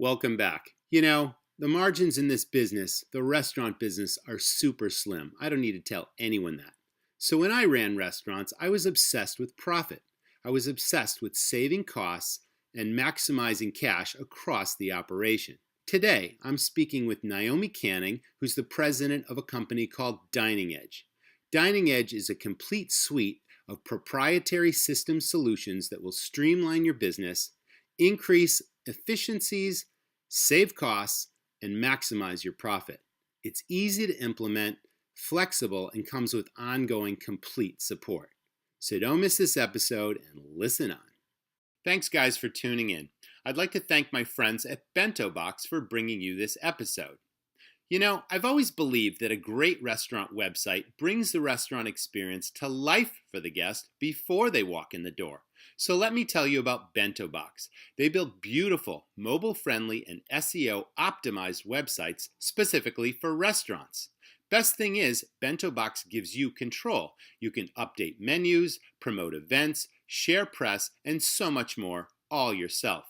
Welcome back. The margins in this business, the restaurant business, are super slim. I don't need to tell anyone that. So when I ran restaurants, I was obsessed with profit. I was obsessed with saving costs and maximizing cash across the operation. Today, I'm speaking with Naomi Canning, who's the president of a company called Dining Edge. Dining Edge is a complete suite of proprietary system solutions that will streamline your business, increase efficiencies, save costs, and maximize your profit. It's easy to implement, flexible, and comes with ongoing complete support. So don't miss this episode and listen on. Thanks, guys, for tuning in. I'd like to thank my friends at Bento Box for bringing you this episode. I've always believed that a great restaurant website brings the restaurant experience to life for the guest before they walk in the door. So let me tell you about Bento Box. They build beautiful, mobile-friendly, and SEO-optimized websites specifically for restaurants. Best thing is, Bento Box gives you control. You can update menus, promote events, share press, and so much more, all yourself.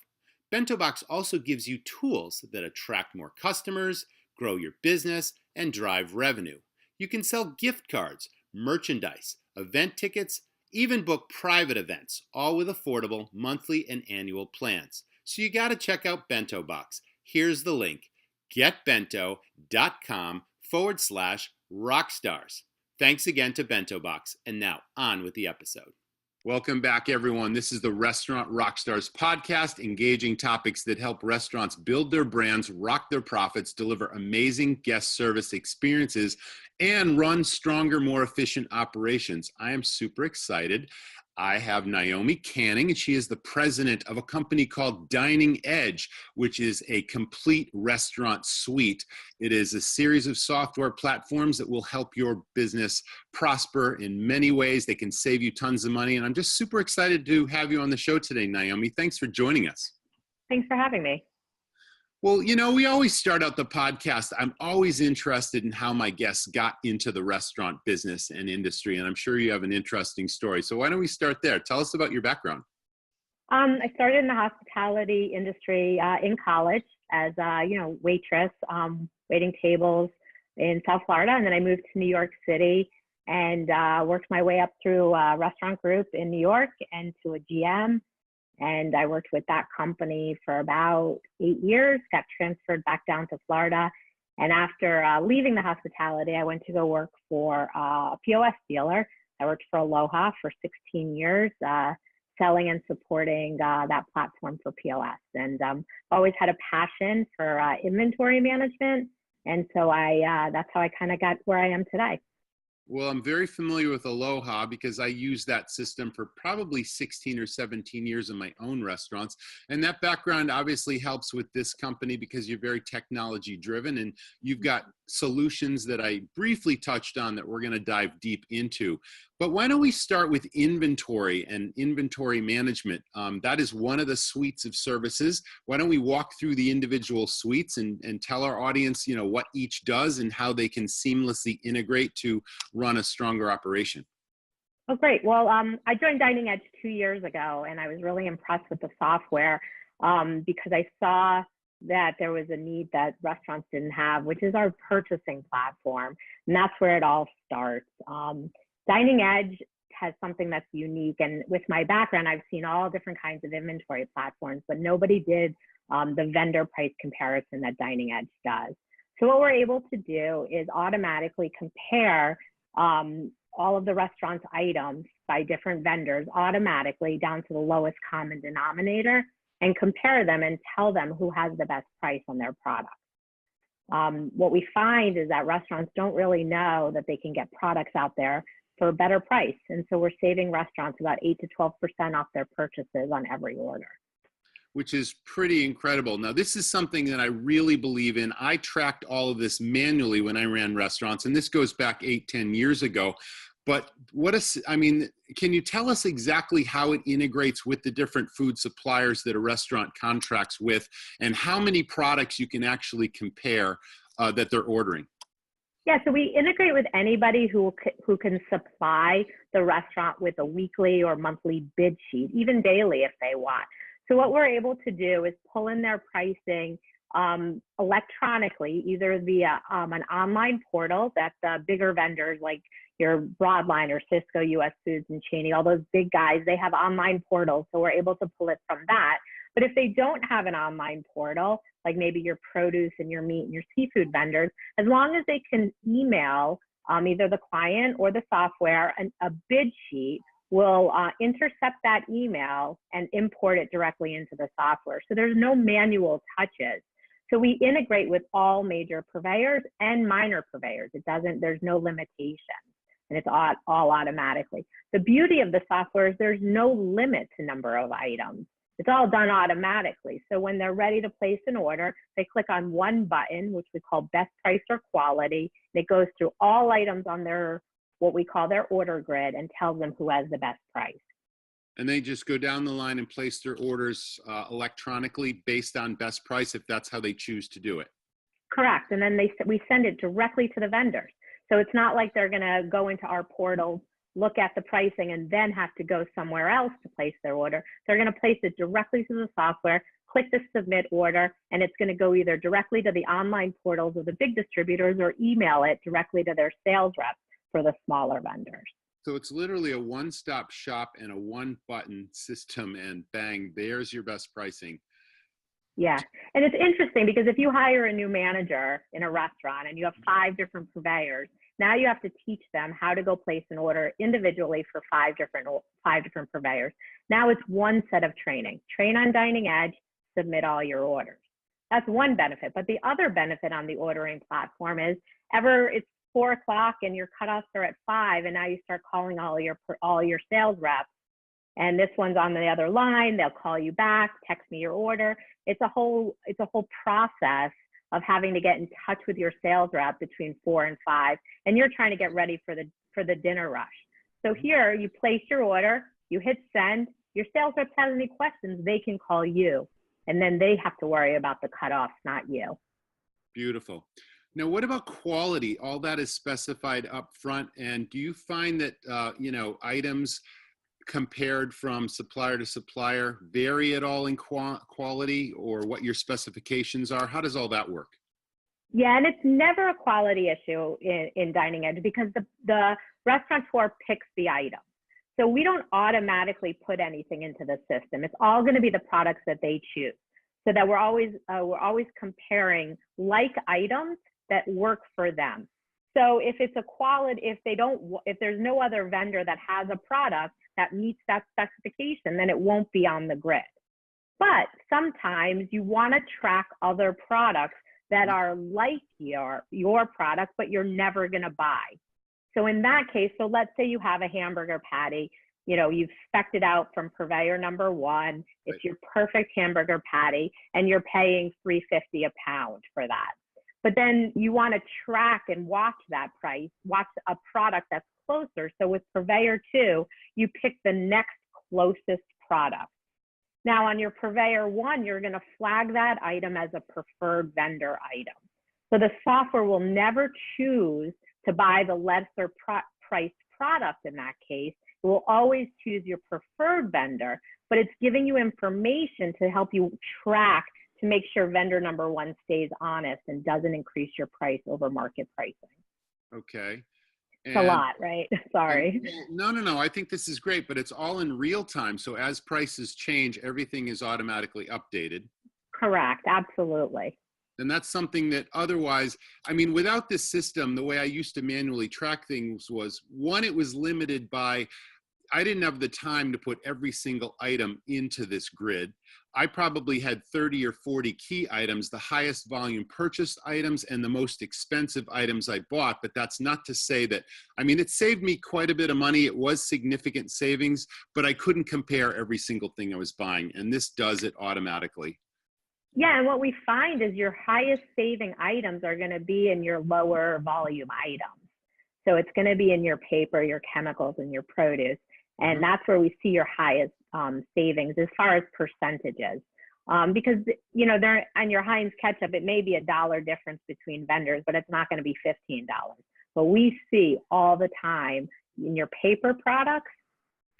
Bento Box also gives you tools that attract more customers, grow your business, and drive revenue. You can sell gift cards, merchandise, event tickets, even book private events, all with affordable monthly and annual plans. So you got to check out Bento Box. Here's the link, getbento.com/rockstars. Thanks again to Bento Box, and now on with the episode. Welcome back, everyone. This is the Restaurant Rockstars podcast, engaging topics that help restaurants build their brands, rock their profits, deliver amazing guest service experiences, and run stronger, more efficient operations. I am super excited. I have Naomi Canning, and she is the president of a company called Dining Edge, which is a complete restaurant suite. It is a series of software platforms that will help your business prosper in many ways. They can save you tons of money, and I'm just super excited to have you on the show today, Naomi. Thanks for joining us. Thanks for having me. Well, we always start out the podcast. I'm always interested in how my guests got into the restaurant business and industry, and I'm sure you have an interesting story. So why don't we start there? Tell us about your background. I started in the hospitality industry in college as a waitress, waiting tables in South Florida, and then I moved to New York City and worked my way up through a restaurant group in New York and to a GM. And I worked with that company for about 8 years, got transferred back down to Florida. And after leaving the hospitality, I went to go work for a POS dealer. I worked for Aloha for 16 years, selling and supporting that platform for POS. And always had a passion for inventory management. And so that's how I kind of got where I am today. Well, I'm very familiar with Aloha because I used that system for probably 16 or 17 years in my own restaurants. And that background obviously helps with this company because you're very technology driven and you've got solutions that I briefly touched on that we're going to dive deep into. But why don't we start with inventory and inventory management? That is one of the suites of services. Why don't we walk through the individual suites and tell our audience, what each does and how they can seamlessly integrate to run a stronger operation? Oh, great. Well, I joined Dining Edge 2 years ago, and I was really impressed with the software because I saw that there was a need that restaurants didn't have, which is our purchasing platform. And that's where it all starts. Dining Edge has something that's unique. And with my background, I've seen all different kinds of inventory platforms, but nobody did the vendor price comparison that Dining Edge does. So what we're able to do is automatically compare all of the restaurant's items by different vendors automatically down to the lowest common denominator and compare them and tell them who has the best price on their product. What we find is that restaurants don't really know that they can get products out there for a better price. And so we're saving restaurants about 8 to 12% off their purchases on every order. Which is pretty incredible. Now, this is something that I really believe in. I tracked all of this manually when I ran restaurants, and this goes back 8-10 years ago. But can you tell us exactly how it integrates with the different food suppliers that a restaurant contracts with and how many products you can actually compare that they're ordering? Yeah, so we integrate with anybody who can supply the restaurant with a weekly or monthly bid sheet, even daily if they want. So what we're able to do is pull in their pricing electronically, either via an online portal that the bigger vendors like your Broadline, Cisco, US Foods, and Cheney, all those big guys, they have online portals. So we're able to pull it from that. But if they don't have an online portal, like maybe your produce and your meat and your seafood vendors, as long as they can email either the client or the software, a bid sheet will intercept that email and import it directly into the software. So there's no manual touches. So we integrate with all major purveyors and minor purveyors. There's no limitations, and it's all automatically. The beauty of the software is there's no limit to number of items. It's all done automatically. So when they're ready to place an order, they click on one button, which we call best price or quality. And it goes through all items on what we call their order grid and tells them who has the best price. And they just go down the line and place their orders electronically based on best price if that's how they choose to do it. Correct. And then we send it directly to the vendors. So it's not like they're going to go into our portal, look at the pricing, and then have to go somewhere else to place their order. They're going to place it directly to the software, click the submit order, and it's going to go either directly to the online portals of the big distributors or email it directly to their sales reps for the smaller vendors. So it's literally a one-stop shop and a one-button system, and bang, there's your best pricing. Yeah, and it's interesting because if you hire a new manager in a restaurant and you have 5 different purveyors, now you have to teach them how to go place an order individually for 5 different purveyors. Now it's one set of training. Train on Dining Edge, submit all your orders. That's one benefit. But the other benefit on the ordering platform is it's 4 o'clock and your cutoffs are at 5, and now you start calling all your sales reps. And this one's on the other line. They'll call you back, text me your order. It's a whole process of having to get in touch with your sales rep between 4 and 5, and you're trying to get ready for the dinner rush. So here you place your order, you hit send. Your sales rep has any questions, they can call you, and then they have to worry about the cutoffs, not you. Beautiful. Now, what about quality? All that is specified up front, and do you find that items compared from supplier to supplier vary at all in quality, or what your specifications are? How does all that work? Yeah, and it's never a quality issue in Dining Edge because the restaurateur picks the item. So we don't automatically put anything into the system. It's all going to be the products that they choose, so that we're always comparing like items that work for them. So if it's a quality, if there's no other vendor that has a product that meets that specification, then it won't be on the grid. But sometimes you want to track other products that are like your product, but you're never going to buy. So in that case, so let's say you have a hamburger patty, you've spec'd it out from purveyor number 1. It's your perfect hamburger patty, and you're paying $3.50 a pound for that. But then you want to track and watch that price, watch a product that's closer. So with purveyor 2, you pick the next closest product. Now on your purveyor 1, you're going to flag that item as a preferred vendor item. So the software will never choose to buy the lesser priced product in that case. It will always choose your preferred vendor, but it's giving you information to help you track to make sure vendor number 1 stays honest and doesn't increase your price over market pricing. Okay. It's a lot, right? Sorry. No. I think this is great, but it's all in real time. So as prices change, everything is automatically updated. Correct. Absolutely. And that's something that otherwise, without this system, the way I used to manually track things was, one, it was limited by, I didn't have the time to put every single item into this grid. I probably had 30 or 40 key items, the highest volume purchased items and the most expensive items I bought. But that's not to say that, it saved me quite a bit of money. It was significant savings, but I couldn't compare every single thing I was buying. And this does it automatically. Yeah, and what we find is your highest saving items are going to be in your lower volume items. So it's going to be in your paper, your chemicals, and your produce. And that's where we see your highest savings as far as percentages. Because, they're on your Heinz ketchup, it may be $1 difference between vendors, but it's not going to be $15. But we see all the time in your paper products,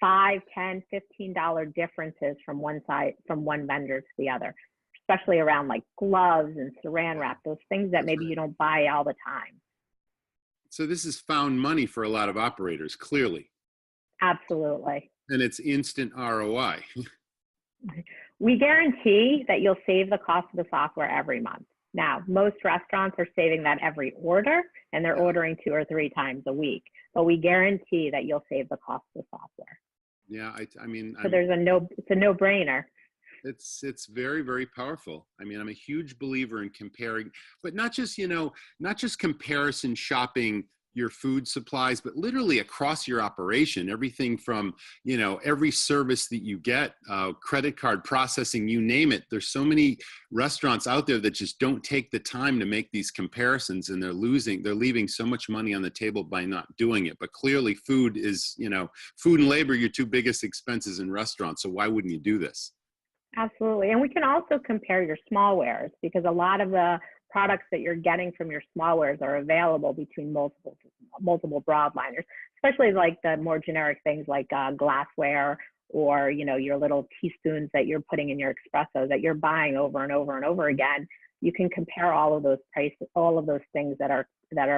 $5, $10, $15 differences from one side, from one vendor to the other, especially around like gloves and saran wrap, those things that maybe you don't buy all the time. So this is found money for a lot of operators, clearly. Absolutely. And it's instant ROI. We guarantee that you'll save the cost of the software every month. Now, most restaurants are saving that every order, and they're ordering 2 or 3 times a week. But we guarantee that you'll save the cost of the software. Yeah, I mean, So it's a no-brainer. it's very, very powerful. I mean, I'm a huge believer in comparing, but not just, not just comparison shopping your food supplies, but literally across your operation, everything from, every service that you get, credit card processing, you name it. There's so many restaurants out there that just don't take the time to make these comparisons, and they're leaving so much money on the table by not doing it. But clearly food is, food and labor, your 2 biggest expenses in restaurants. So why wouldn't you do this? Absolutely. And we can also compare your smallwares, because a lot of the products that you're getting from your smallwares are available between multiple broadliners, especially like the more generic things like glassware, or your little teaspoons that you're putting in your espresso that you're buying over and over and over again. You can compare all of those prices, all of those things that are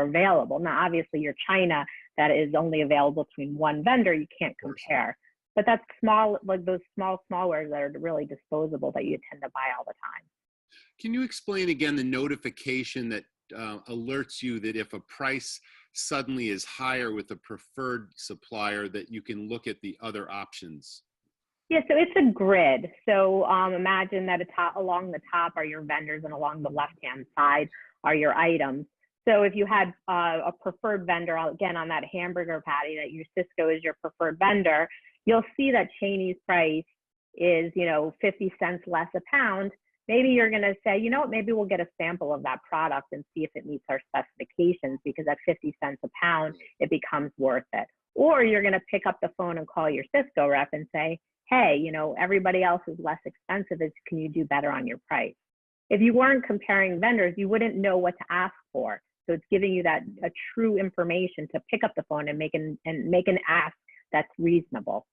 available. Now, obviously, your china that is only available between one vendor, you can't compare. But that's small, like those smallwares that are really disposable that you tend to buy all the time. Can you explain again the notification that alerts you that if a price suddenly is higher with a preferred supplier, that you can look at the other options? Yeah, so it's a grid. So imagine that along the top are your vendors, and along the left-hand side are your items. So if you had a preferred vendor, again, on that hamburger patty, that your Cisco is your preferred vendor, you'll see that Cheney's price is, 50 cents less a pound. Maybe you're going to say, maybe we'll get a sample of that product and see if it meets our specifications, because at 50 cents a pound, it becomes worth it. Or you're going to pick up the phone and call your Cisco rep and say, hey, everybody else is less expensive. Can you do better on your price? If you weren't comparing vendors, you wouldn't know what to ask for. So it's giving you a true information to pick up the phone and make an ask that's reasonable.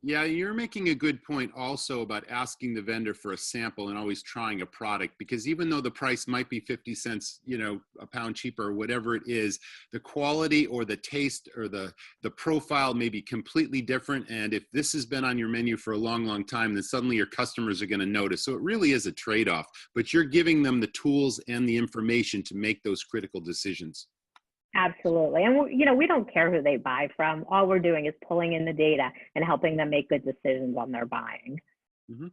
Yeah, you're making a good point also about asking the vendor for a sample and always trying a product, because even though the price might be 50 cents, a pound cheaper or whatever it is, the quality or the taste or the profile may be completely different. And if this has been on your menu for a long, long time, then suddenly your customers are going to notice. So it really is a trade-off, but you're giving them the tools and the information to make those critical decisions. Absolutely. And, we don't care who they buy from. All we're doing is pulling in the data and helping them make good decisions on their buying. Mm-hmm.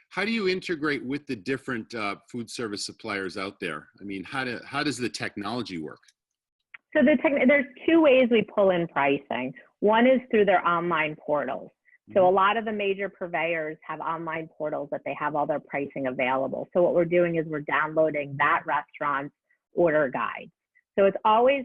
How do you integrate with the different food service suppliers out there? I mean, how does the technology work? So there's 2 ways we pull in pricing. One is through their online portals. So a lot of the major purveyors have online portals that they have all their pricing available. So what we're doing is we're downloading that restaurant's order guide. So it's always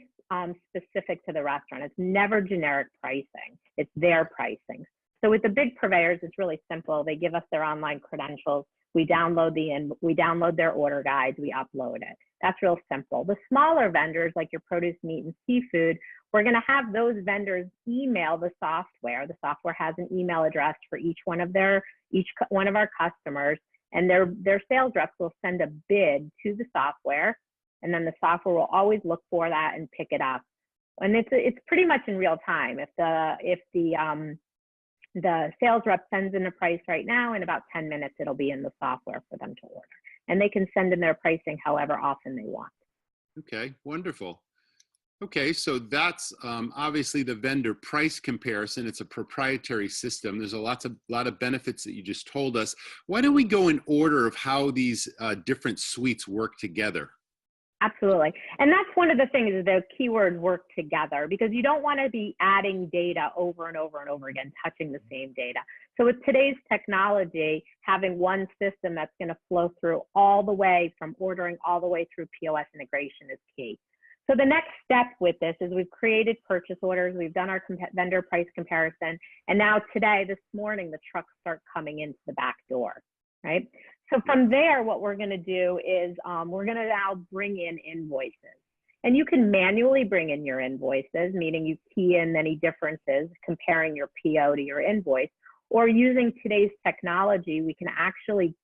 specific to the restaurant. It's never generic pricing. It's their pricing. So with the big purveyors, it's really simple. They give us their online credentials. We download their order guides. We upload it. That's real simple. The smaller vendors, like your produce, meat, and seafood, we're going to have those vendors email the software. The software has an email address for each one of our customers, and their sales reps will send a bid to the software. And then the software will always look for that and pick it up. And it's pretty much in real time. If the sales rep sends in a price right now, in about 10 minutes, it'll be in the software for them to order. And they can send in their pricing however often they want. Okay, wonderful. Okay, so that's obviously the vendor price comparison. It's a proprietary system. There's a lot of benefits that you just told us. Why don't we go in order of how these different suites work together? Absolutely. And that's one of the things, is the keyword work together, because you don't want to be adding data over and over and over again, touching the same data. So with today's technology, having one system that's going to flow through all the way from ordering all the way through POS integration is key. So the next step with this is we've created purchase orders. We've done our vendor price comparison. And now this morning, the trucks start coming into the back door, right? So from there, what we're going to do is we're going to now bring in invoices. And you can manually bring in your invoices, meaning you key in any differences, comparing your PO to your invoice, or using today's technology, we can actually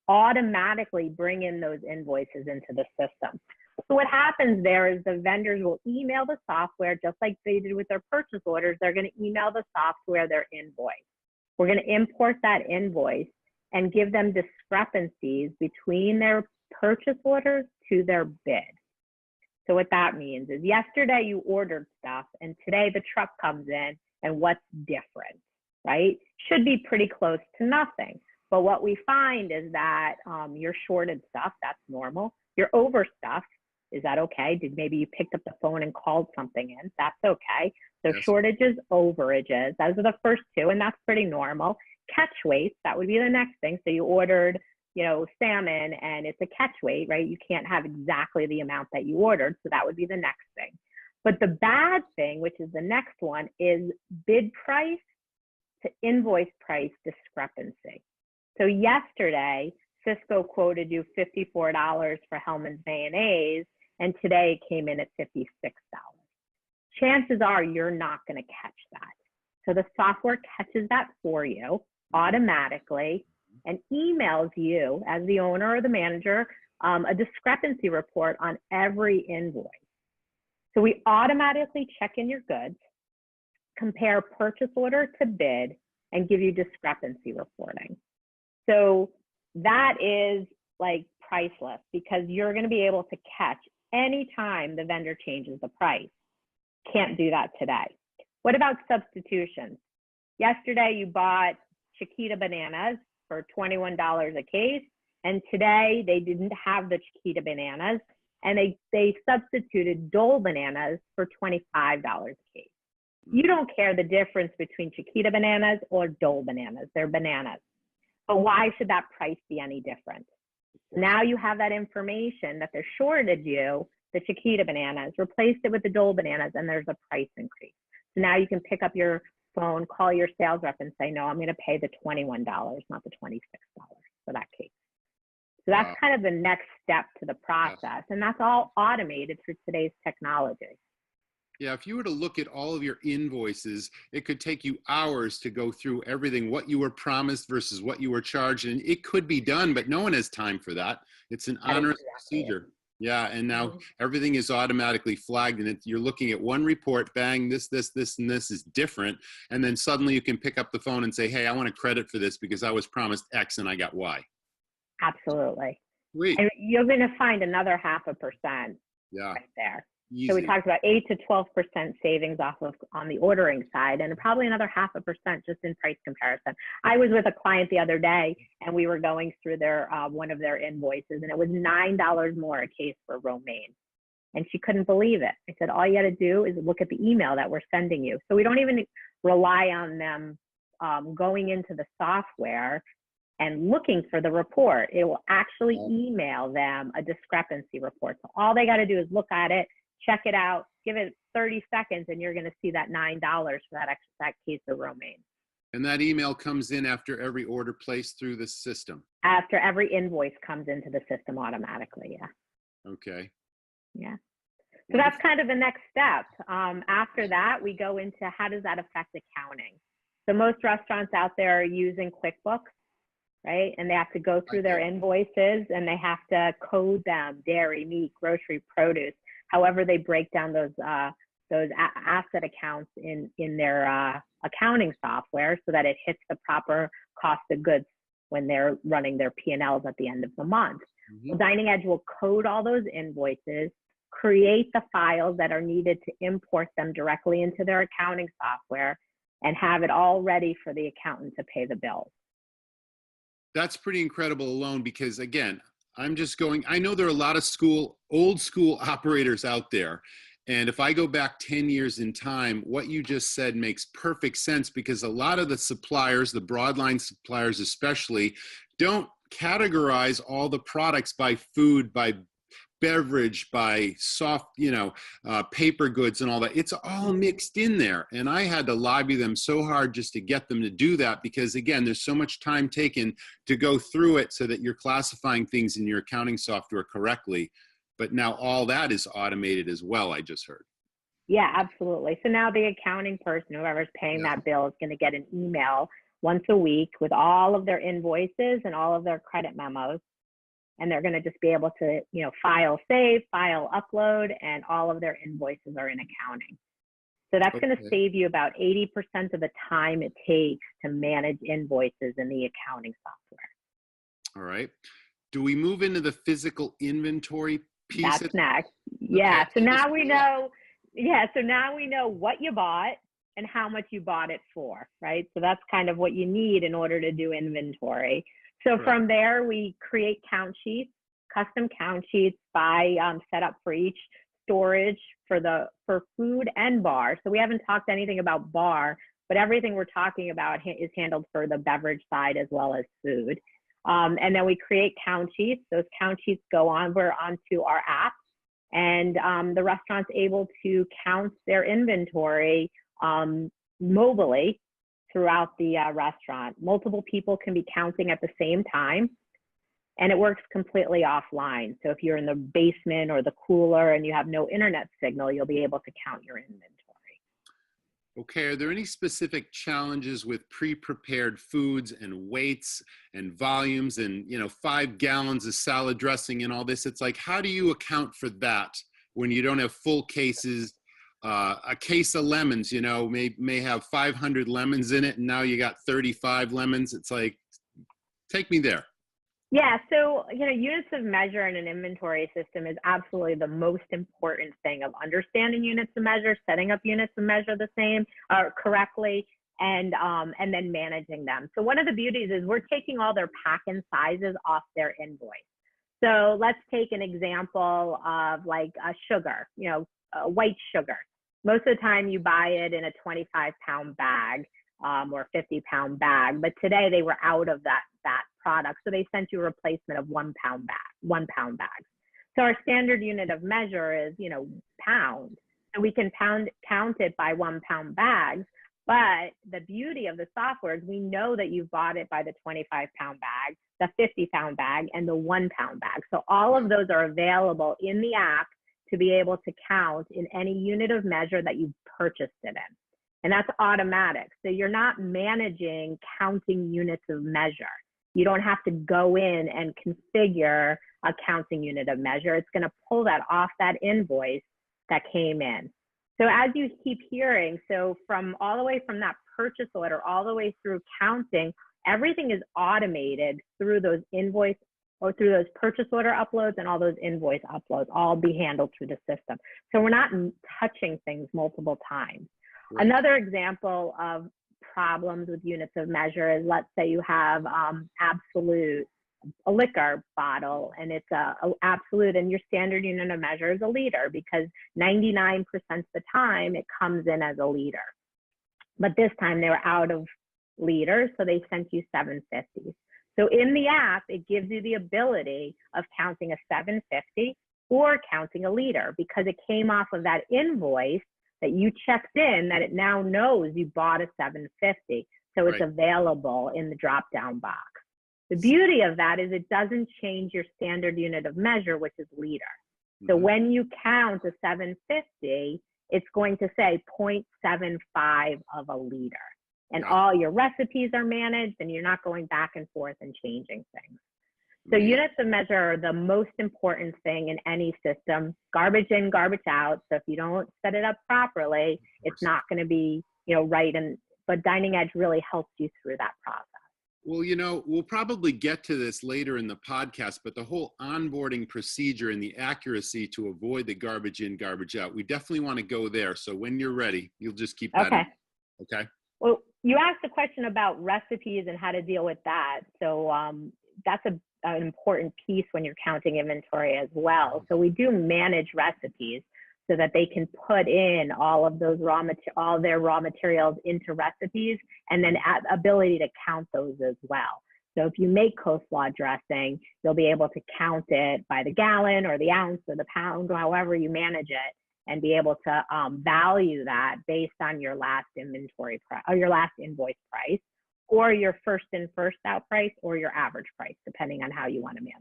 automatically bring in those invoices into the system. So what happens there is the vendors will email the software, just like they did with their purchase orders. They're going to email the software their invoice. We're going to import that invoice and give them discrepancies between their purchase orders to their bid. So what that means is yesterday you ordered stuff and today the truck comes in, and what's different, right? Should be pretty close to nothing. But what we find is that you're shorted stuff, that's normal. You're overstuffed, is that okay? Maybe you picked up the phone and called something in, that's okay. So Yes. shortages, overages, those are the first two, and that's pretty normal. Catch weights, that would be the next thing. So you ordered, you know, salmon and it's a catch weight, right? You can't have exactly the amount that you ordered. So that would be the next thing. But the bad thing, which is the next one, is bid price to invoice price discrepancy. So yesterday, Cisco quoted you $54 for Hellman's mayonnaise, and today it came in at $56. Chances are you're not going to catch that. So the software catches that for you automatically and emails you as the owner or the manager a discrepancy report on every invoice. So we automatically check in your goods, compare purchase order to bid, and give you discrepancy reporting. So that is like priceless, because you're going to be able to catch any time the vendor changes the price. Can't do that today. What about substitutions? Yesterday you bought Chiquita bananas for $21 a case, and today they didn't have the Chiquita bananas, and they substituted Dole bananas for $25 a case. You don't care the difference between Chiquita bananas or Dole bananas, they're bananas. But why should that price be any different? Now you have that information that they're shorted you the Chiquita bananas, replaced it with the Dole bananas, and there's a price increase. So now you can pick up your phone, call your sales rep and say, no, I'm going to pay the $21, not the $26 for that case. So that's kind of the next step to the process. And that's all automated through today's technology. Yeah, if you were to look at all of your invoices, it could take you hours to go through everything, what you were promised versus what you were charged. And it could be done, but no one has time for that. It's an onerous procedure. Yeah, and now everything is automatically flagged, and you're looking at one report, bang, this, and this is different. And then suddenly you can pick up the phone and say, hey, I want a credit for this because I was promised X and I got Y. Absolutely. Sweet. And you're going to find another 0.5% right there. Easy. So we talked about 8 to 12% savings off of on the ordering side, and probably another 0.5% just in price comparison. I was with a client the other day, and we were going through their one of their invoices, and it was $9 more a case for romaine, and she couldn't believe it. I said, all you got to do is look at the email that we're sending you. So we don't even rely on them going into the software and looking for the report. It will actually email them a discrepancy report. So all they got to do is look at it, check it out, give it 30 seconds, and you're going to see that $9 for that case of romaine. And that email comes in after every order placed through the system? After every invoice comes into the system automatically, yeah. Okay. Yeah. So that's kind of the next step. After that, we go into how does that affect accounting? So most restaurants out there are using QuickBooks, right? And they have to go through their invoices, and they have to code them, dairy, meat, grocery, produce, however they break down those asset accounts in their accounting software so that it hits the proper cost of goods when they're running their P&Ls at the end of the month. Well, Dining Edge will code all those invoices, create the files that are needed to import them directly into their accounting software, and have it all ready for the accountant to pay the bills. That's pretty incredible alone, because again, I know there are a lot of old school operators out there. And if I go back 10 years in time, what you just said makes perfect sense, because a lot of the suppliers, the broadline suppliers especially, don't categorize all the products by food, by beverage, by soft, paper goods and all that. It's all mixed in there. And I had to lobby them so hard just to get them to do that, because again, there's so much time taken to go through it so that you're classifying things in your accounting software correctly. but now all that is automated as well, I just heard. Yeah, absolutely. So now the accounting person, whoever's paying Yeah. that bill, is going to get an email once a week with all of their invoices and all of their credit memos. And they're going to just be able to, file save, file upload, and all of their invoices are in accounting. So that's going to Okay. save you about 80% of the time it takes to manage invoices in the accounting software. All right. Do we move into the physical inventory piece? That's next. Okay, Yeah. So take us now we through that. know, yeah. So now we know what you bought and how much you bought it for, right? So that's kind of what you need in order to do inventory. So Correct. from there, we create count sheets, custom count sheets by set up for each storage for food and bar. So we haven't talked anything about bar, but everything we're talking about is handled for the beverage side as well as food. And then we create count sheets. Those count sheets go onto our app, and the restaurant's able to count their inventory mobily throughout the restaurant. Multiple people can be counting at the same time, and it works completely offline. So if you're in the basement or the cooler and you have no internet signal, you'll be able to count your inventory. Okay, are there any specific challenges with pre-prepared foods and weights and volumes and 5 gallons of salad dressing and all this? It's like, how do you account for that when you don't have full cases? A case of lemons, may have 500 lemons in it, and now you got 35 lemons. It's like, take me there. Yeah, so units of measure in an inventory system is absolutely the most important thing of understanding units of measure, setting up units of measure the same or correctly, and then managing them. So one of the beauties is we're taking all their pack and sizes off their invoice. So let's take an example of like a sugar, white sugar. Most of the time you buy it in a 25-pound bag or 50-pound bag, but today they were out of that product, so they sent you a replacement of 1-pound bags. So our standard unit of measure is pound, so we can count it by 1-pound bags. But the beauty of the software is we know that you've bought it by the 25-pound bag, the 50-pound bag, and the 1-pound bag. So all of those are available in the app to be able to count in any unit of measure that you've purchased it in. And that's automatic. So you're not managing counting units of measure. You don't have to go in and configure a counting unit of measure. It's going to pull that off that invoice that came in. So as you keep hearing, so from all the way from that purchase order all the way through counting, everything is automated through those invoice or through those purchase order uploads, and all those invoice uploads all be handled through the system. So we're not touching things multiple times. Right. Another example of problems with units of measure is, let's say you have a liquor bottle, and it's a absolute, and your standard unit of measure is a liter, because 99% of the time it comes in as a liter. But this time they were out of liters, so they sent you 750s. So in the app, it gives you the ability of counting a 750 or counting a liter, because it came off of that invoice that you checked in, that it now knows you bought a 750. So it's available in the drop-down box. The beauty of that is it doesn't change your standard unit of measure, which is liter. So when you count a 750, it's going to say 0.75 of a liter. And all your recipes are managed, and you're not going back and forth and changing things. So units of measure are the most important thing in any system. Garbage in, garbage out. So if you don't set it up properly, it's not going to be right. But Dining Edge really helps you through that process. Well, we'll probably get to this later in the podcast, but the whole onboarding procedure and the accuracy to avoid the garbage in, garbage out, we definitely want to go there. So when you're ready, you'll just keep that in. Okay. Well, you asked a question about recipes and how to deal with that. So that's an important piece when you're counting inventory as well. So we do manage recipes so that they can put in all of those all their raw materials into recipes, and then ability to count those as well. So if you make coleslaw dressing, you'll be able to count it by the gallon or the ounce or the pound, or however you manage it, and be able to value that based on your last inventory price or your last invoice price, or your first in, first out price, or your average price, depending on how you want to manage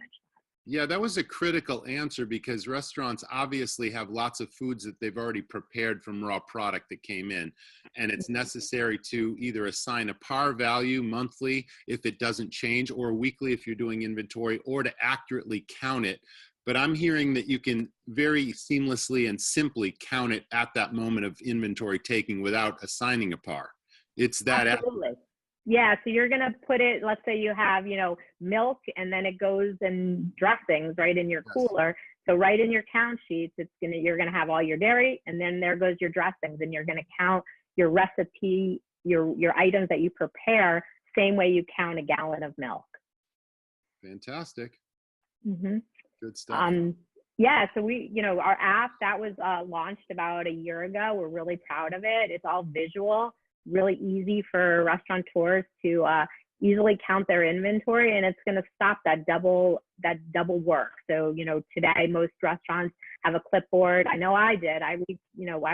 Yeah, that was a critical answer because restaurants obviously have lots of foods that they've already prepared from raw product that came in. And it's necessary to either assign a par value monthly if it doesn't change, or weekly if you're doing inventory, or to accurately count it. But I'm hearing that you can very seamlessly and simply count it at that moment of inventory taking without assigning a par. It's that Absolutely. Yeah, so you're gonna put it, let's say you have, milk and then it goes in dressings right in your yes. cooler. So right in your count sheets, you're gonna have all your dairy and then there goes your dressings and you're gonna count your recipe, your items that you prepare, same way you count a gallon of milk. Fantastic. Mm-hmm. Good stuff. Yeah, so our app that was launched about a year ago. We're really proud of it. It's all visual, really easy for restaurateurs to easily count their inventory, and it's going to stop that double work. So today most restaurants have a clipboard. I know I did. I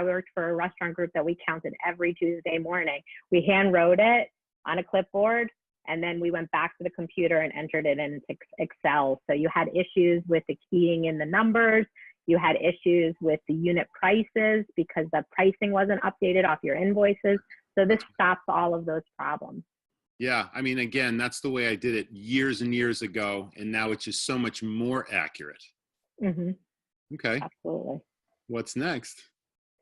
worked for a restaurant group that we counted every Tuesday morning. We hand wrote it on a clipboard, and then we went back to the computer and entered it into Excel. So you had issues with the keying in the numbers. You had issues with the unit prices because the pricing wasn't updated off your invoices. So this stops all of those problems. Yeah, I mean, again, that's the way I did it years and years ago, and now it's just so much more accurate. Mm-hmm. Okay. Absolutely. What's next?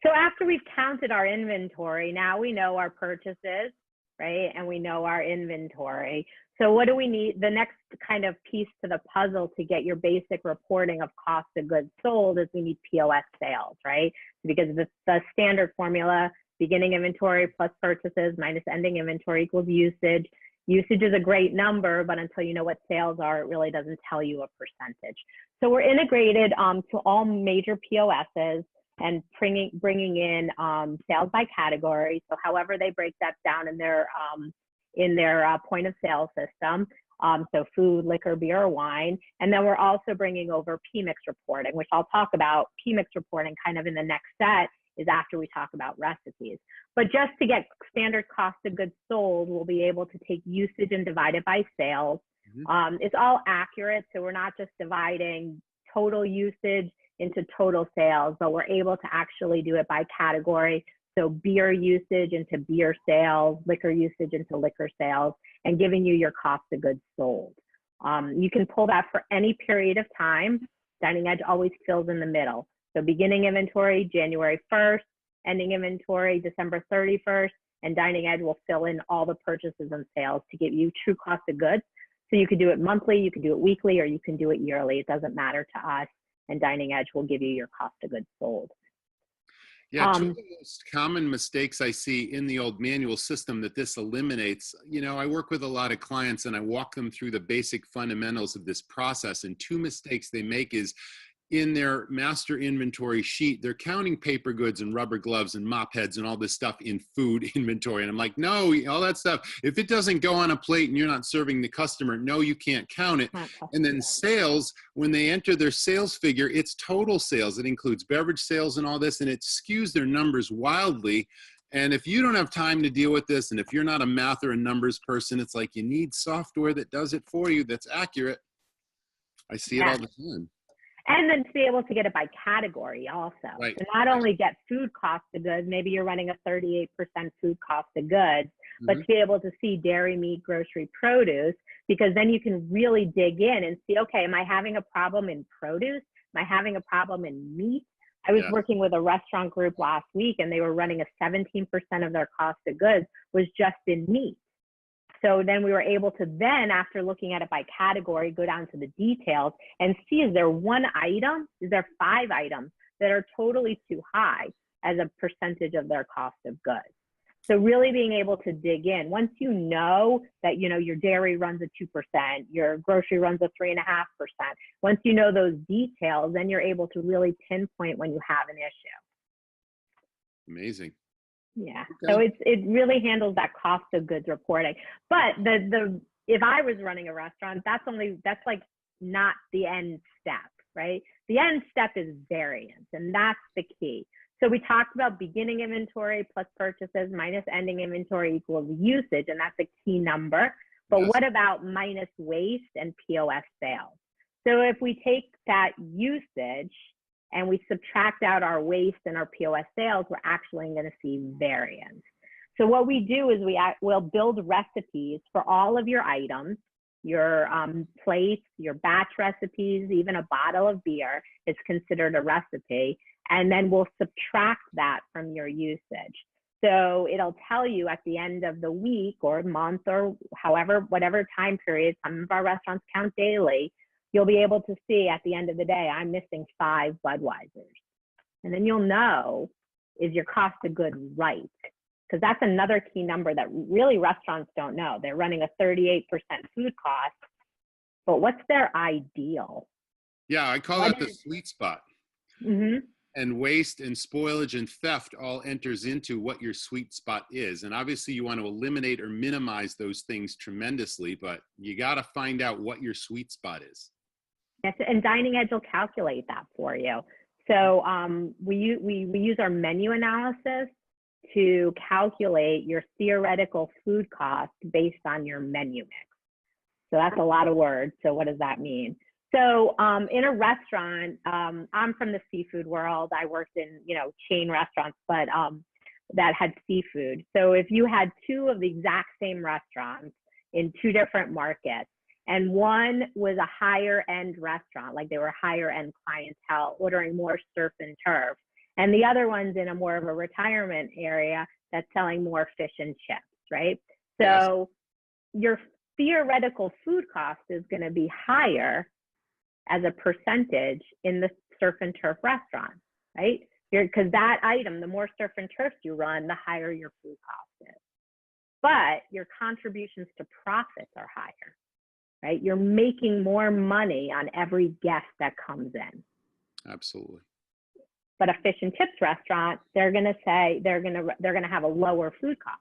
So after we've counted our inventory, now we know our purchases, right? And we know our inventory. So what do we need? The next kind of piece to the puzzle to get your basic reporting of cost of goods sold is we need POS sales, right? Because the standard formula, beginning inventory plus purchases minus ending inventory equals usage. Usage is a great number, but until you know what sales are, it really doesn't tell you a percentage. So we're integrated to all major POSs and bringing in sales by category. So however they break that down in their point of sale system. So food, liquor, beer, or wine. And then we're also bringing over PMIX reporting, which I'll talk about PMIX reporting kind of in the next set is after we talk about recipes. But just to get standard cost of goods sold, we'll be able to take usage and divide it by sales. Mm-hmm. It's all accurate. So we're not just dividing total usage into total sales, but we're able to actually do it by category. So beer usage into beer sales, liquor usage into liquor sales, and giving you your cost of goods sold. You can pull that for any period of time. Dining Edge always fills in the middle. So beginning inventory, January 1st, ending inventory, December 31st, and Dining Edge will fill in all the purchases and sales to give you true cost of goods. So you could do it monthly, you could do it weekly, or you can do it yearly. It doesn't matter to us, and Dining Edge will give you your cost of goods sold. Yeah, two of the most common mistakes I see in the old manual system that this eliminates, I work with a lot of clients and I walk them through the basic fundamentals of this process. And two mistakes they make is in their master inventory sheet, they're counting paper goods and rubber gloves and mop heads and all this stuff in food inventory. And I'm like, no, all that stuff, if it doesn't go on a plate and you're not serving the customer, no, you can't count it. And then sales, when they enter their sales figure, it's total sales. It includes beverage sales and all this, and it skews their numbers wildly. And if you don't have time to deal with this, and if you're not a math or a numbers person, it's like you need software that does it for you that's accurate. I see it all the time. And then to be able to get it by category also. Right. So not only get food cost of goods, maybe you're running a 38% food cost of goods, but to be able to see dairy, meat, grocery, produce, because then you can really dig in and see, okay, am I having a problem in produce? Am I having a problem in meat? I was working with a restaurant group last week and they were running a 17% of their cost of goods was just in meat. So then we were able to then, after looking at it by category, go down to the details and see, is there one item? Is there 5 items that are totally too high as a percentage of their cost of goods? So really being able to dig in. Once you know that, your dairy runs at 2%, your grocery runs at 3.5%. Once you know those details, then you're able to really pinpoint when you have an issue. Amazing. Yeah, okay. So it really handles that cost of goods reporting. But if I was running a restaurant, that's like not the end step, right? The end step is variance, and that's the key. So we talked about beginning inventory plus purchases minus ending inventory equals usage, and that's a key number. But what about minus waste and POS sales? So if we take that usage and we subtract out our waste and our POS sales, we're actually going to see variance. So what we do is we'll build recipes for all of your items, your plates, your batch recipes, even a bottle of beer is considered a recipe. And then we'll subtract that from your usage. So it'll tell you at the end of the week or month or however, whatever time period, some of our restaurants count daily, you'll be able to see at the end of the day, I'm missing 5 Budweisers. And then you'll know, is your cost of good right? Because that's another key number that really restaurants don't know. They're running a 38% food cost, but what's their ideal? Yeah, I call that the sweet spot. Mm-hmm. And waste and spoilage and theft all enters into what your sweet spot is. And obviously you want to eliminate or minimize those things tremendously, but you got to find out what your sweet spot is. Yes, and Dining Edge will calculate that for you. So we use our menu analysis to calculate your theoretical food cost based on your menu mix. So that's a lot of words. So what does that mean? So in a restaurant, I'm from the seafood world. I worked in, chain restaurants, but that had seafood. So if you had 2 of the exact same restaurants in 2 different markets, and one was a higher end restaurant, like they were higher end clientele ordering more surf and turf, and the other one's in a more of a retirement area that's selling more fish and chips, right? So yes, your theoretical food cost is going to be higher as a percentage in the surf and turf restaurant, right? Because that item, the more surf and turfs you run, the higher your food cost is. But your contributions to profits are higher, right? You're making more money on every guest that comes in. Absolutely. But a fish and chips restaurant, they're going to say they're going to have a lower food cost.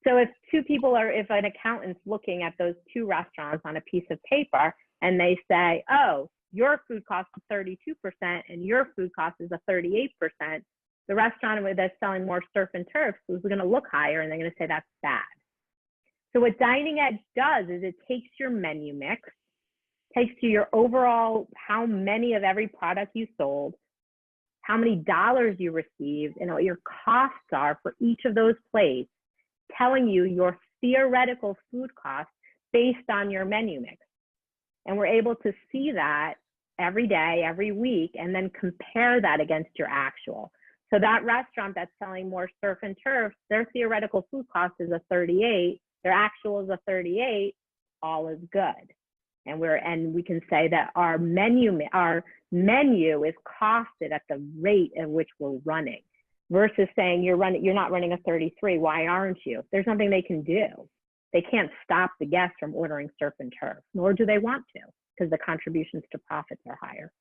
So if if an accountant's looking at those 2 restaurants on a piece of paper and they say, oh, your food cost is 32% and your food cost is a 38%, the restaurant that's selling more surf and turf is going to look higher and they're going to say that's bad. So what Dining Edge does is it takes your menu mix, takes to your overall, how many of every product you sold, how many dollars you received, and what your costs are for each of those plates, telling you your theoretical food cost based on your menu mix. And we're able to see that every day, every week, and then compare that against your actual. So that restaurant that's selling more surf and turf, their theoretical food cost is a 38, their actual is a 38, all is good. And we can say that our menu is costed at the rate at which we're running, versus saying you're not running a 33. Why aren't you? There's nothing they can do. They can't stop the guests from ordering surf and turf, nor do they want to, because the contributions to profits are higher.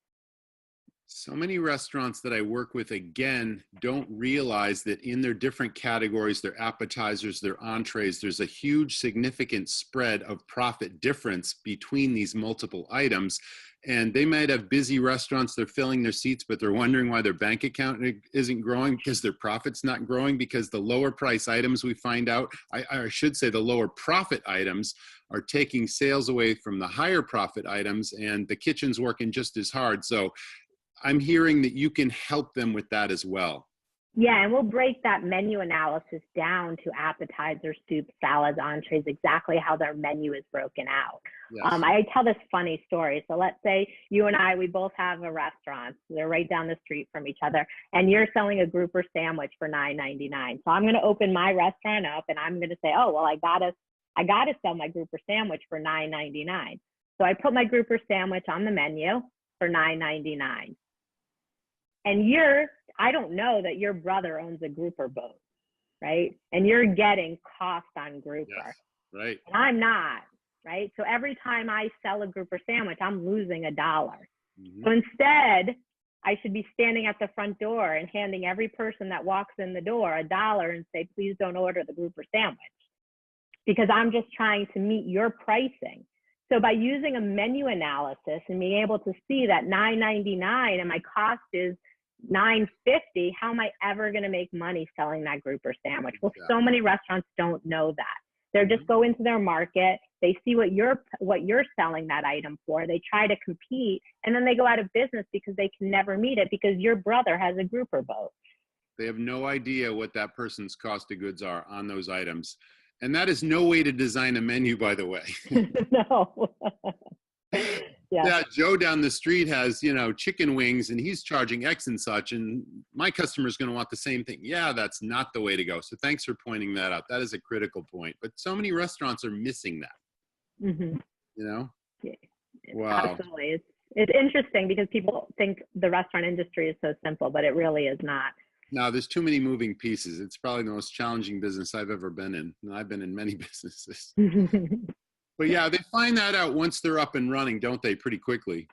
So many restaurants that I work with, again, don't realize that in their different categories, their appetizers, their entrees, there's a huge significant spread of profit difference between these multiple items. And they might have busy restaurants, they're filling their seats, but they're wondering why their bank account isn't growing because their profit's not growing, because the lower price items, we find out, I should say the lower profit items, are taking sales away from the higher profit items, and the kitchen's working just as hard. So I'm hearing that you can help them with that as well. Yeah, and we'll break that menu analysis down to appetizers, soups, salads, entrees, exactly how their menu is broken out. Yes. I tell this funny story. So let's say you and I, we both have a restaurant. They're right down the street from each other, and you're selling a grouper sandwich for $9.99. So I'm going to open my restaurant up, and I'm going to say, oh, well, I gotta sell my grouper sandwich for $9.99. So I put my grouper sandwich on the menu for $9.99. And I don't know that your brother owns a grouper boat, right? And you're getting cost on grouper. Yes, right. And I'm not, right? So every time I sell a grouper sandwich, I'm losing $1. Mm-hmm. So instead, I should be standing at the front door and handing every person that walks in the door $1 and say, please don't order the grouper sandwich, because I'm just trying to meet your pricing. So by using a menu analysis and being able to see that $9.99 and my cost is $9.50, how am I ever going to make money selling that grouper sandwich? Well, so many restaurants don't know that. They're just go into their market, They see what you're selling that item for. They try to compete, and then they go out of business because they can never meet it because your brother has a grouper boat. They have no idea what that person's cost of goods are on those items. And that is no way to design a menu, by the way. No. Yeah. Yeah, Joe down the street has, chicken wings and he's charging X and such, and my customer's going to want the same thing. Yeah, that's not the way to go. So thanks for pointing that out. That is a critical point. But so many restaurants are missing that. Mm-hmm. Yeah. Wow. Absolutely. It's interesting because people think the restaurant industry is so simple, but it really is not. No, there's too many moving pieces. It's probably the most challenging business I've ever been in. And I've been in many businesses. But yeah, they find that out once they're up and running, don't they, pretty quickly?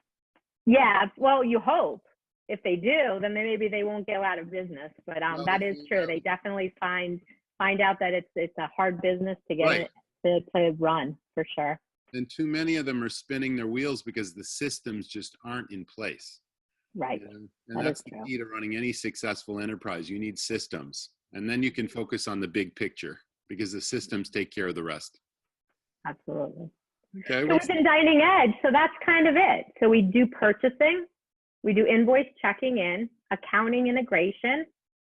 Yeah, well, you hope. If they do, then maybe they won't go out of business. But that is true. They definitely find out that it's a hard business to get it to run, for sure. And too many of them are spinning their wheels because the systems just aren't in place. Right. And that's the key to running any successful enterprise. You need systems. And then you can focus on the big picture because the systems take care of the rest. Absolutely. Okay. So within Dining Edge, so that's kind of it. So we do purchasing, we do invoice checking in, accounting integration.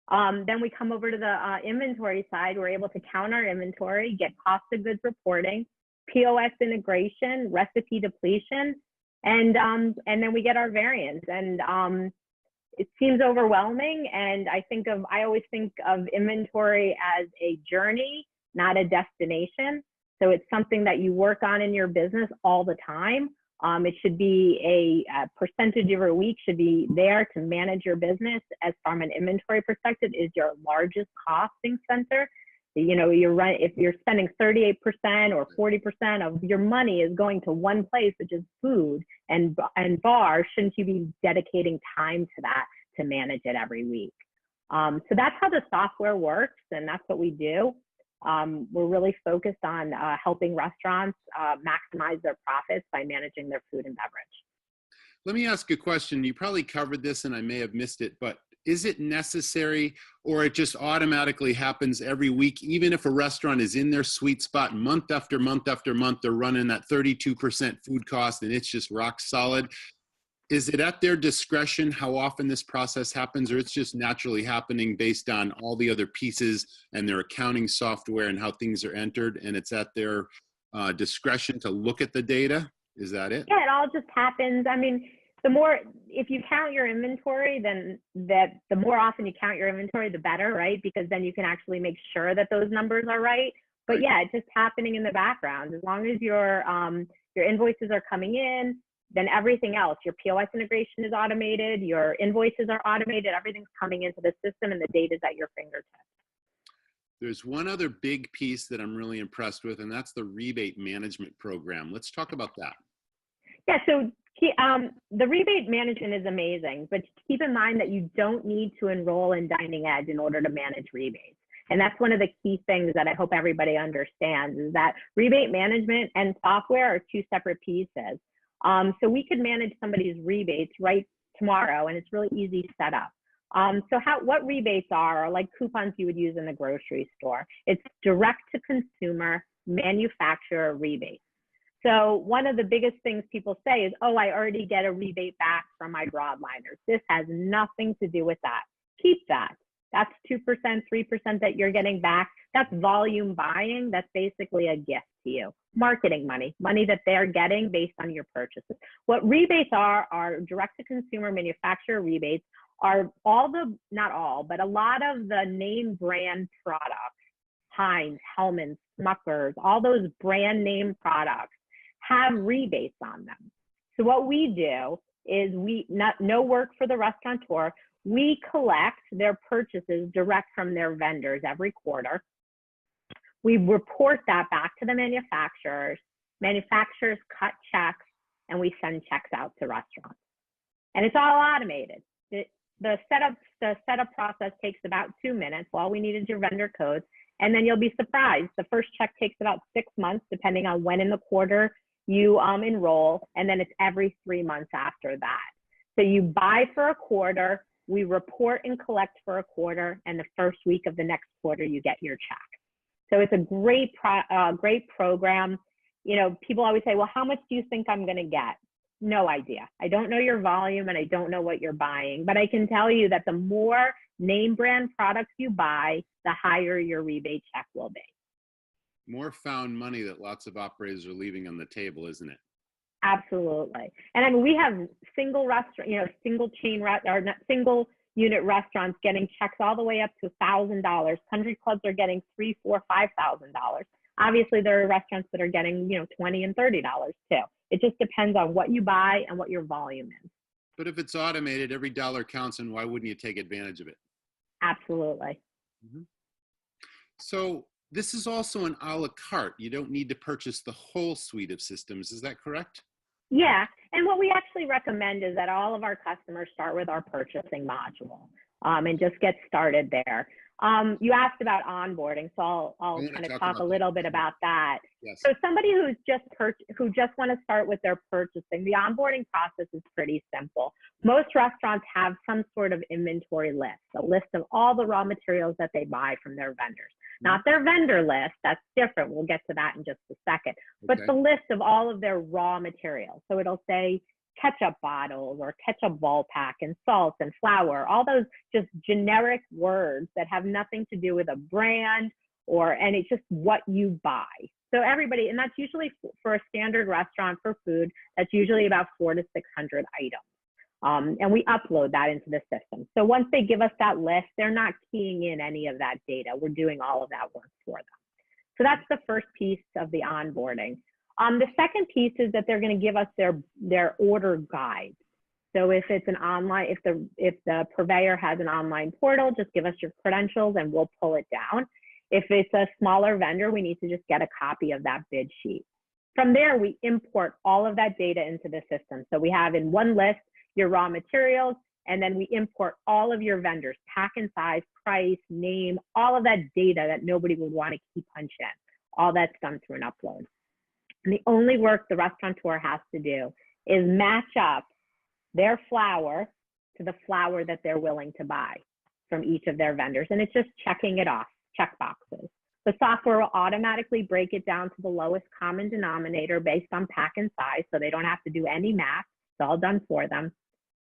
Then we come over to the inventory side. We're able to count our inventory, get cost of goods reporting, POS integration, recipe depletion, and then we get our variance. And it seems overwhelming. And I always think of inventory as a journey, not a destination. So it's something that you work on in your business all the time. It should be a percentage of your week should be there to manage your business. As from an inventory perspective, is your largest costing center. If you're spending 38% or 40% of your money is going to one place, which is food and bar, shouldn't you be dedicating time to that to manage it every week? So that's how the software works, and that's what we do. We're really focused on helping restaurants maximize their profits by managing their food and beverage. Let me ask a question. You probably covered this and I may have missed it, but is it necessary or it just automatically happens every week, even if a restaurant is in their sweet spot month after month after month, they're running that 32% food cost and it's just rock solid? Is it at their discretion how often this process happens, or it's just naturally happening based on all the other pieces and their accounting software and how things are entered, and it's at their discretion to look at the data? Is that it? Yeah, it all just happens. I mean, if you count your inventory, then the more often you count your inventory, the better, right? Because then you can actually make sure that those numbers are right. But yeah, it's just happening in the background. As long as your invoices are coming in, then everything else, your POS integration is automated, your invoices are automated, everything's coming into the system and the data's at your fingertips. There's one other big piece that I'm really impressed with, and that's the rebate management program. Let's talk about that. Yeah, so the rebate management is amazing, but keep in mind that you don't need to enroll in Dining Edge in order to manage rebates. And that's one of the key things that I hope everybody understands, is that rebate management and software are two separate pieces. So we could manage somebody's rebates right tomorrow, and it's really easy setup. So what rebates are like coupons you would use in the grocery store. It's direct to consumer manufacturer rebates. So one of the biggest things people say is, oh, I already get a rebate back from my broadliners. This has nothing to do with that. Keep that. That's 2%, 3% that you're getting back. That's volume buying. That's basically a gift to you. Marketing money that they're getting based on your purchases. What rebates are direct-to-consumer manufacturer rebates are not all, but a lot of the name brand products, Heinz, Hellmann's, Smucker's, all those brand name products have rebates on them. So what we do is no work for the restaurateur. We collect their purchases direct from their vendors every quarter. We report that back to the manufacturers. Manufacturers cut checks, and we send checks out to restaurants. And it's all automated. The setup process takes about 2 minutes. All we need is your vendor codes, and then you'll be surprised. The first check takes about 6 months, depending on when in the quarter you enroll, and then it's every 3 months after that. So you buy for a quarter, we report and collect for a quarter, and the first week of the next quarter, you get your check. So it's a great program. people always say, well, how much do you think I'm going to get? No idea. I don't know your volume and I don't know what you're buying, but I can tell you that the more name brand products you buy, the higher your rebate check will be. More found money that lots of operators are leaving on the table, isn't it? Absolutely. And I mean, we have single restaurant, single chain or not single unit restaurants getting checks all the way up to $1,000. Country clubs are getting $3,000, $4,000, $5,000. Obviously, there are restaurants that are getting, $20 and $30 too. It just depends on what you buy and what your volume is. But if it's automated, every dollar counts, and why wouldn't you take advantage of it? Absolutely. Mm-hmm. So this is also an a la carte. You don't need to purchase the whole suite of systems. Is that correct? Yeah, and what we actually recommend is that all of our customers start with our purchasing module and just get started there. You asked about onboarding, so I'll kind of talk a little bit about that. Yes. So somebody who just want to start with their purchasing, the onboarding process is pretty simple. Most restaurants have some sort of inventory list, a list of all the raw materials that they buy from their vendors. Not their vendor list, that's different. We'll get to that in just a second. But the list of all of their raw materials. So it'll say ketchup bottles or ketchup ball pack and salt and flour, all those just generic words that have nothing to do with a brand and it's just what you buy. So everybody, and that's usually for a standard restaurant for food, that's usually about 400 to 600 items. And we upload that into the system. So once they give us that list, they're not keying in any of that data. We're doing all of that work for them. So that's the first piece of the onboarding. The second piece is that they're going to give us their order guide. So if it's an online, if the purveyor has an online portal, just give us your credentials and we'll pull it down. If it's a smaller vendor, we need to just get a copy of that bid sheet. From there, we import all of that data into the system. So we have in one list your raw materials, and then we import all of your vendors, pack and size, price, name, all of that data that nobody would want to keep punch in. All that's done through an upload. And the only work the restaurateur has to do is match up their flour to the flour that they're willing to buy from each of their vendors. And it's just checking it off, check boxes. The software will automatically break it down to the lowest common denominator based on pack and size, so they don't have to do any math. It's all done for them.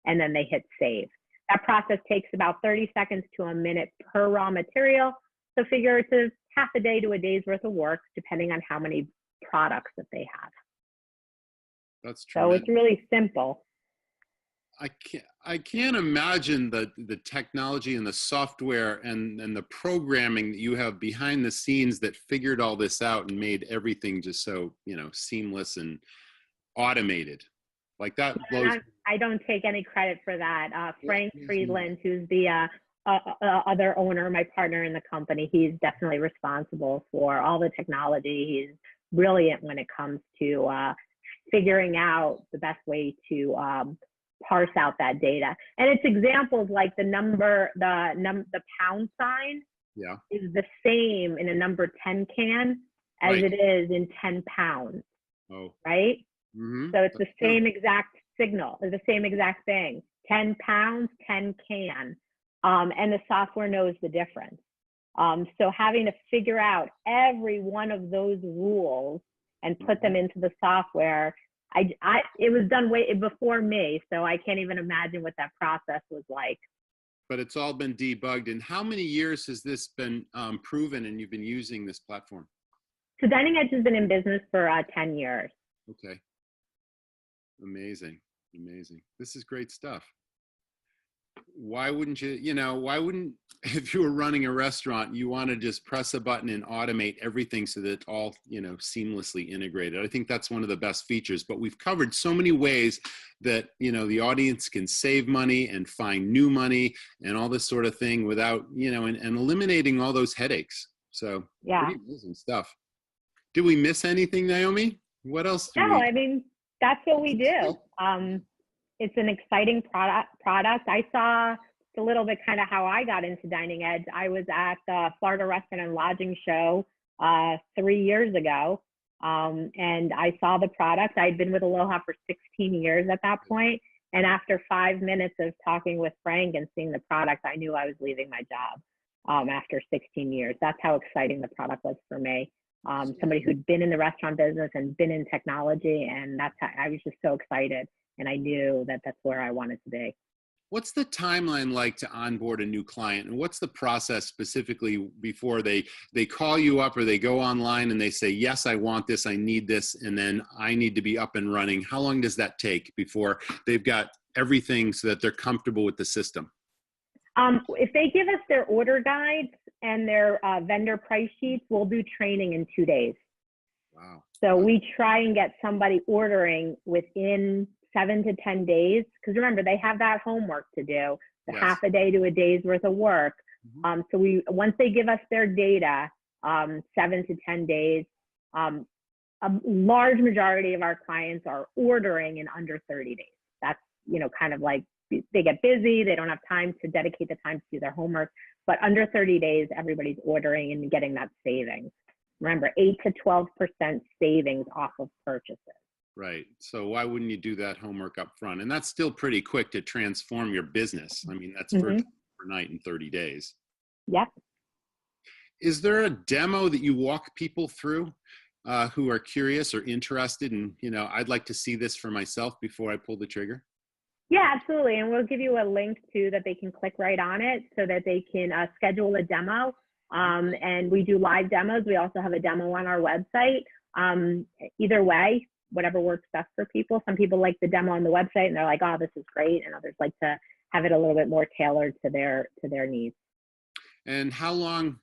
And then they hit save. That process takes about 30 seconds to a minute per raw material. So figure it's half a day to a day's worth of work, depending on how many products that they have. That's true. So it's really simple. I can't imagine the technology and the software and the programming that you have behind the scenes that figured all this out and made everything just so, seamless and automated. Like that blows. I don't take any credit for that. Frank Friedland, who's the other owner, my partner in the company, he's definitely responsible for all the technology. He's brilliant when it comes to figuring out the best way to parse out that data. And it's examples like the pound sign is the same in a number 10 can as it is in 10 pounds. Oh. Right? Mm-hmm. So it's the same exact signal, the same exact thing. 10 pounds, 10 can. And the software knows the difference. So having to figure out every one of those rules and put them into the software, it was done way before me, so I can't even imagine what that process was like. But it's all been debugged. And how many years has this been proven and you've been using this platform? So Dining Edge has been in business for 10 years. Okay. Amazing. Amazing. This is great stuff. Why wouldn't if you were running a restaurant, you want to just press a button and automate everything so that it's all, seamlessly integrated. I think that's one of the best features, but we've covered so many ways that, the audience can save money and find new money and all this sort of thing without, and eliminating all those headaches. So yeah, pretty amazing stuff. Did we miss anything, Naomi? What else? I mean, that's what we do. It's an exciting product. I saw a little bit kind of how I got into Dining Edge. I was at the Florida Restaurant and Lodging Show 3 years ago, and I saw the product. I'd been with Aloha for 16 years at that point, and after 5 minutes of talking with Frank and seeing the product, I knew I was leaving my job after 16 years. That's how exciting the product was for me. somebody who'd been in the restaurant business and been in technology. And that's how I was just so excited. And I knew that that's where I wanted to be. What's the timeline like to onboard a new client? And what's the process specifically before they call you up or they go online and they say, yes, I want this, I need this, and then I need to be up and running? How long does that take before they've got everything so that they're comfortable with the system? If they give us their order guides and their vendor price sheets, we'll do training in 2 days. Wow. So we try and get somebody ordering within 7 to 10 days. Because remember, they have that homework to do, the half a day to a day's worth of work. So once they give us their data, 7 to 10 days, a large majority of our clients are ordering in under 30 days. That's, kind of like they get busy. They don't have time to dedicate the time to do their homework. But under 30 days, everybody's ordering and getting that savings. Remember, 8 to 12% savings off of purchases. Right. So why wouldn't you do that homework up front? And that's still pretty quick to transform your business. I mean, that's overnight in 30 days. Yep. Is there a demo that you walk people through who are curious or interested in, I'd like to see this for myself before I pull the trigger? Yeah, absolutely. And we'll give you a link too that they can click right on it so that they can schedule a demo. And we do live demos. We also have a demo on our website. Either way, whatever works best for people. Some people like the demo on the website and they're like, oh, this is great. And others like to have it a little bit more tailored to their needs. And how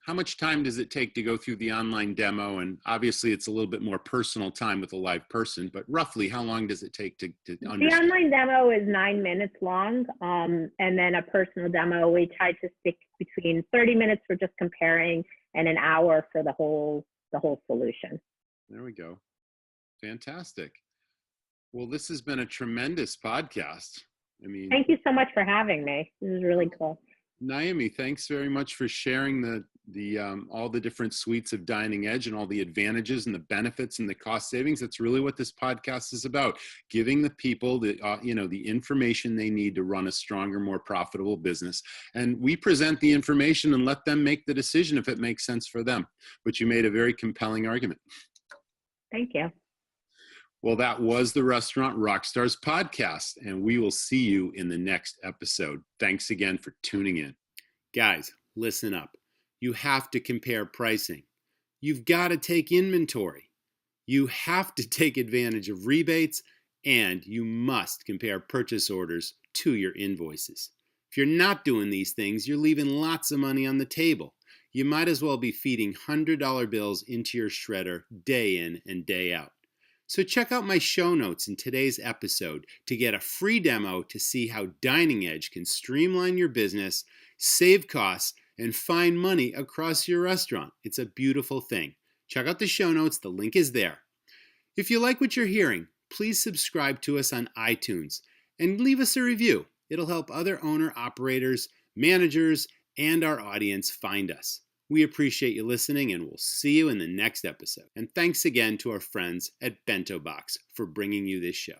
much time does it take to go through the online demo? And obviously it's a little bit more personal time with a live person, but roughly how long does it take to understand? The online demo is 9 minutes long. And then a personal demo, we try to stick between 30 minutes for just comparing and an hour for the whole solution. There we go. Fantastic. Well, this has been a tremendous podcast. Thank you so much for having me. This is really cool. Naomi, thanks very much for sharing all the different suites of Dining Edge and all the advantages and the benefits and the cost savings. That's really what this podcast is about, giving the people the information they need to run a stronger, more profitable business. And we present the information and let them make the decision if it makes sense for them. But you made a very compelling argument. Thank you. Well, that was the Restaurant Rockstars podcast, and we will see you in the next episode. Thanks again for tuning in. Guys, listen up. You have to compare pricing. You've got to take inventory. You have to take advantage of rebates, and you must compare purchase orders to your invoices. If you're not doing these things, you're leaving lots of money on the table. You might as well be feeding $100 bills into your shredder day in and day out. So check out my show notes in today's episode to get a free demo to see how Dining Edge can streamline your business, save costs, and find money across your restaurant. It's a beautiful thing. Check out the show notes. The link is there. If you like what you're hearing, please subscribe to us on iTunes and leave us a review. It'll help other owner-operators, managers, and our audience find us. We appreciate you listening, and we'll see you in the next episode. And thanks again to our friends at Bento Box for bringing you this show.